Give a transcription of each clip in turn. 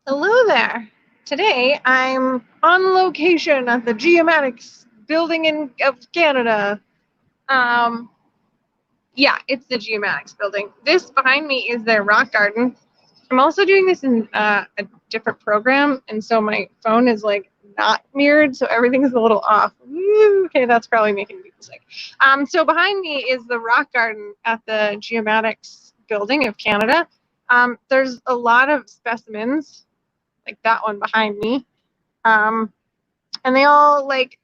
Hello there. Today I'm on location at the Geomatics building of Canada. Um, yeah, it's the Geomatics building. This behind me is their rock garden. I'm also doing this in a different program, and so my phone is like not mirrored, so everything's a little off. Okay, that's probably making people sick. So behind me is the rock garden at the Geomatics building of Canada. There's a lot of specimens like that one behind me. Um, and they all like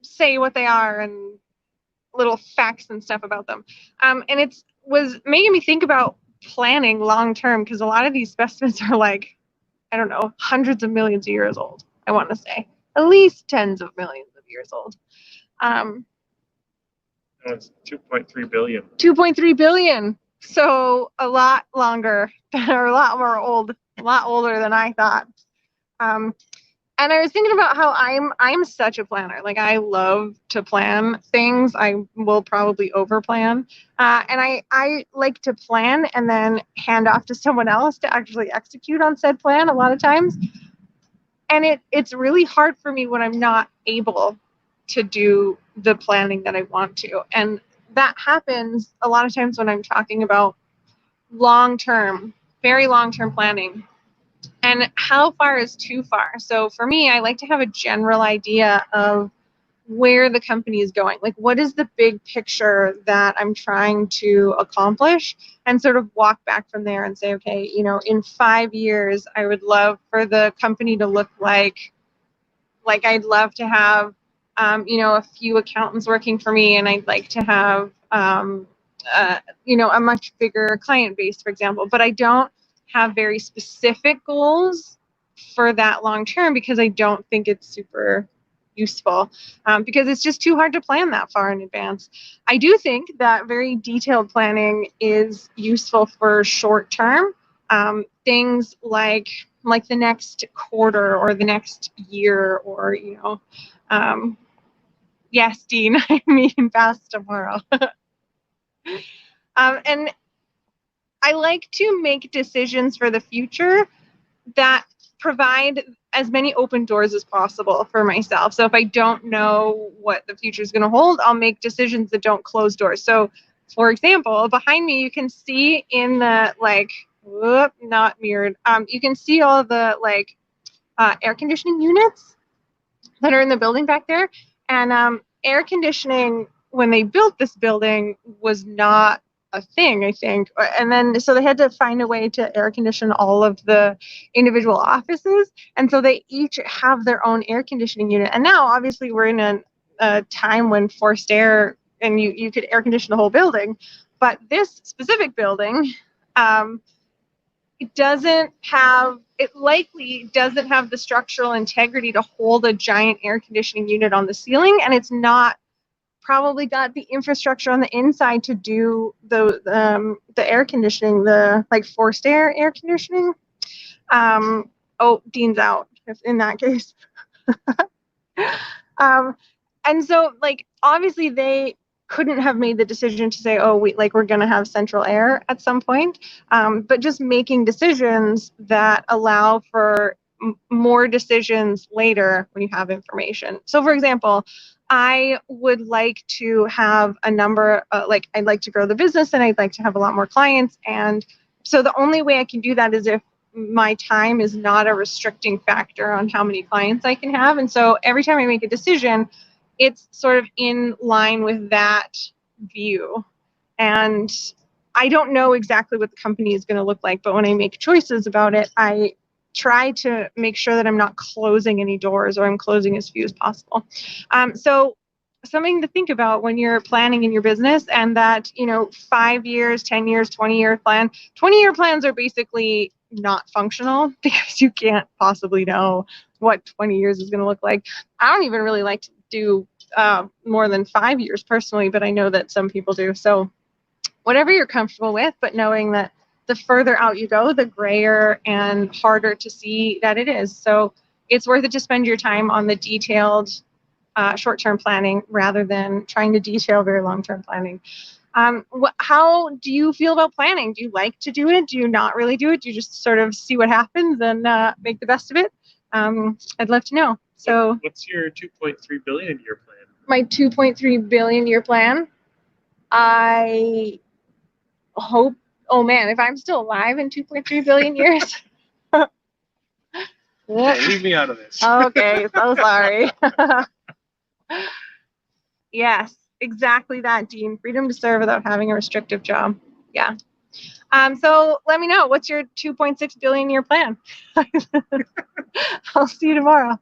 say what they are and little facts and stuff about them. And it's was making me think about planning long term because a lot of these specimens are like, I don't know, hundreds of millions of years old. I want to say at least tens of millions of years old. Um, It's 2.3 billion. 2.3 billion. So a lot longer, or a lot more old, a lot older than I thought. Um, and I was thinking about how I'm such a planner. Like I love to plan things. I will probably over plan, and I like to plan and then hand off to someone else to actually execute on said plan a lot of times. And it's really hard for me when I'm not able to do the planning that I want to, and that happens a lot of times when I'm talking about long term, very long term planning. And how far is too far? So for me, I like to have a general idea of where the company is going. Like, what is the big picture that I'm trying to accomplish? And sort of walk back from there and say, okay, in 5 years, I would love for the company to look like I'd love to have, a few accountants working for me, and I'd like to have, a much bigger client base, for example. But I don't have very specific goals for that long term because I don't think it's super useful, because it's just too hard to plan that far in advance. I do think that very detailed planning is useful for short term, things like the next quarter or the next year, or yes, Dean, I mean past tomorrow. And I like to make decisions for the future that provide as many open doors as possible for myself. So if I don't know what the future is going to hold, I'll make decisions that don't close doors. So, for example, behind me, you can see in the not mirrored. You can see all the air conditioning units that are in the building back there. And air conditioning, when they built this building, was not a thing, I think. And then so they had to find a way to air condition all of the individual offices. And so they each have their own air conditioning unit. And now, obviously, we're in a time when forced air, and you could air condition the whole building. But this specific building, it likely doesn't have the structural integrity to hold a giant air conditioning unit on the ceiling, and it's not probably got the infrastructure on the inside to do the air conditioning, the forced air conditioning. Dean's out in that case. And so obviously they couldn't have made the decision to say, we're going to have central air at some point, but just making decisions that allow for more decisions later when you have information. So, for example, I would like to have a number, I'd like to grow the business and I'd like to have a lot more clients. And so the only way I can do that is if my time is not a restricting factor on how many clients I can have. And so every time I make a decision, it's sort of in line with that view. And I don't know exactly what the company is going to look like, but when I make choices about it, I try to make sure that I'm not closing any doors, or I'm closing as few as possible. So something to think about when you're planning in your business, and that 5 years, 10 years, 20-year plan. 20-year plans are basically not functional because you can't possibly know what 20 years is going to look like. I don't even really like to do more than 5 years personally, but I know that some people do. So whatever you're comfortable with, but knowing that the further out you go, the grayer and harder to see that it is. So it's worth it to spend your time on the detailed short-term planning rather than trying to detail very long-term planning. How do you feel about planning? Do you like to do it? Do you not really do it? Do you just sort of see what happens and make the best of it? I'd love to know. So what's your 2.3 billion year plan? My 2.3 billion year plan, I hope, oh man, if I'm still alive in 2.3 billion years. Okay, leave me out of this. Okay, so sorry. Yes, exactly that, Dean. Freedom to serve without having a restrictive job. Yeah. So let me know, what's your 2.6 billion year plan? I'll see you tomorrow.